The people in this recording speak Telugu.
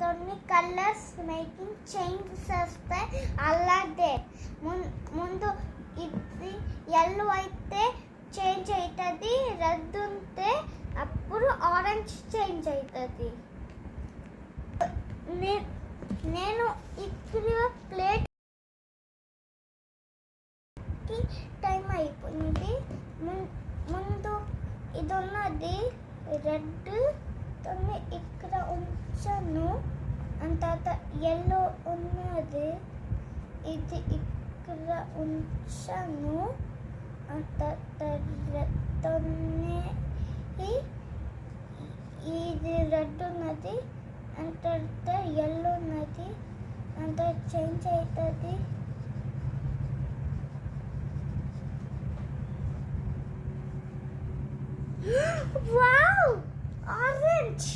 కొన్ని కలర్స్ మేకింగ్ చేంజ్ చేస్తే అలాగే ముందు ఇది ఎల్లో అయితే చేంజ్ అవుతుంది, రెడ్ ఉంటే అప్పుడు ఆరెంజ్ చేంజ్ అవుతుంది. నేను ఇక్కడ ప్లేట్ టైం అయిపోయింది. ముందు ఇది ఉన్నది రెడ్ తోని ఇక్కడ ఉంచాను, తర్వాత ఎల్లో ఉన్నది ఇది ఇక్కడ ఉంచాను, ఇది రెడ్ ఉన్నది, తర్వాత ఎల్లో ఉన్నది, అంత చేంజ్ అవుతుంది. Wow! Orange!